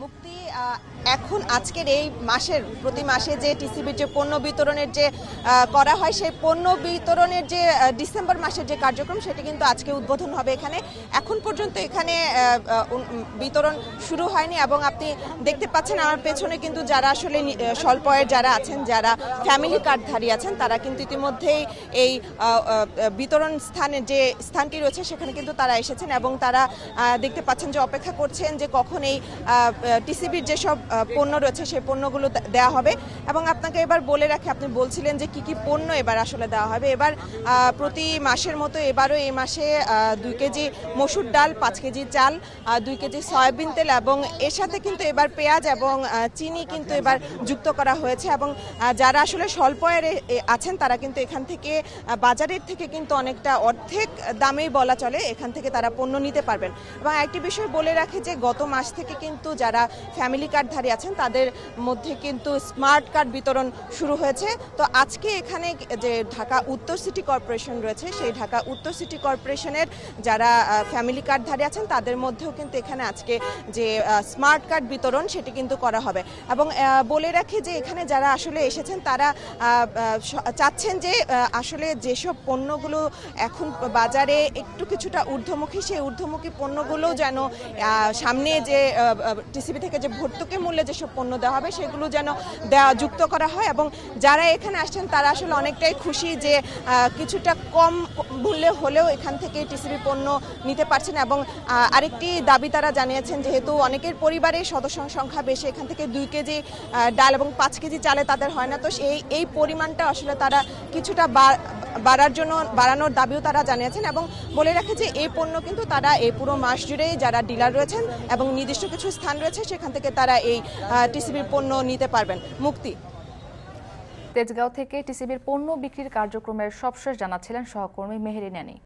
মুক্তি, এখন আজকের এই মাসের প্রতি মাসে যে টিসিবির যে পণ্য বিতরণের যে করা হয়, সেই পণ্য বিতরণের যে ডিসেম্বর মাসের যে কার্যক্রম, সেটি কিন্তু আজকে উদ্বোধন হবে এখানে। এখন পর্যন্ত এখানে বিতরণ শুরু হয়নি এবং আপনি দেখতে পাচ্ছেন আমার পেছনে কিন্তু যারা আসলে স্বল্প আয়ের যারা আছেন, যারা ফ্যামিলি কার্ডধারী আছেন, তারা কিন্তু ইতিমধ্যেই এই বিতরণ স্থানের যে স্থানটি রয়েছে সেখানে কিন্তু তারা এসেছেন এবং তারা দেখতে পাচ্ছেন যে অপেক্ষা করছেন যে কখন এই টিসিবির যেসব পণ্য রয়েছে সেই পণ্যগুলো দেওয়া হবে। এবং আপনাকে এবার বলে রাখি, আপনি বলছিলেন যে কি কি পণ্য এবার আসলে দেওয়া হবে। এবার প্রতি মাসের মতো এবারও এই মাসে 2 কেজি মসুর ডাল, 5 কেজি চাল, 2 কেজি সয়াবিন তেল এবং এর সাথে কিন্তু এবার পেঁয়াজ এবং চিনি কিন্তু এবার যুক্ত করা হয়েছে। এবং যারা আসলে স্বল্প আয়ের আছেন তারা কিন্তু এখান থেকে বাজারের থেকে কিন্তু অনেকটা অর্ধেক দামেই বলা চলে এখান থেকে তারা পণ্য নিতে পারবেন। এবং একটি বিষয় বলে রাখি যে গত মাস থেকে কিন্তু যারা ফ্যামিলি কার্ডধারী আছেন তাদের মধ্যে কিন্তু স্মার্ট কার্ড বিতরণ শুরু হয়েছে। তো আজকে এখানে যে ঢাকা উত্তর সিটি কর্পোরেশন রয়েছে, সেই ঢাকা উত্তর সিটি কর্পোরেশনের যারা ফ্যামিলি কার্ডধারী আছেন তাদের মধ্যেও কিন্তু এখানে আজকে যে স্মার্ট কার্ড বিতরণ সেটি কিন্তু করা হবে। এবং বলে রাখি যে এখানে যারা আসলে এসেছেন তারা চাচ্ছেন যে আসলে যেসব পণ্যগুলো এখন বাজারে একটু কিছুটা ঊর্ধ্বমুখী, সেই ঊর্ধ্বমুখী পণ্যগুলো যেন সামনে যে টিসিবি থেকে যে ভর্তুকি মূল্যে যেসব পণ্য দেওয়া হবে সেগুলো যেন যুক্ত করা হয়। এবং যারা এখানে আসছেন তারা আসলে অনেকটাই খুশি যে কিছুটা কম মূল্যে হলেও এখান থেকে টিসিবি পণ্য নিতে পারছেন। এবং আরেকটি দাবি তারা জানিয়েছেন, যেহেতু অনেকের পরিবারে সদস্য সংখ্যা বেশি, এখান থেকে 2 কেজি ডাল এবং 5 কেজি চালে তাদের হয় না, তো এই পরিমাণটা আসলে তারা কিছুটা বাড়ানোর দাবিও তারা জানিয়েছেন। এবং বলে রাখে যে এই পণ্য কিন্তু তারা এই পুরো মাস জুড়েই যারা ডিলার রয়েছেন এবং নির্দিষ্ট কিছু স্থান রয়েছে সেখান থেকে তারা এই টিসিবির পণ্য নিতে পারবেন। মুক্তি, তেজগাঁও থেকে টিসিবির পণ্য বিক্রির কার্যক্রমের সবশেষ জানাচ্ছিলেন সহকর্মী মেহেরিন আনি।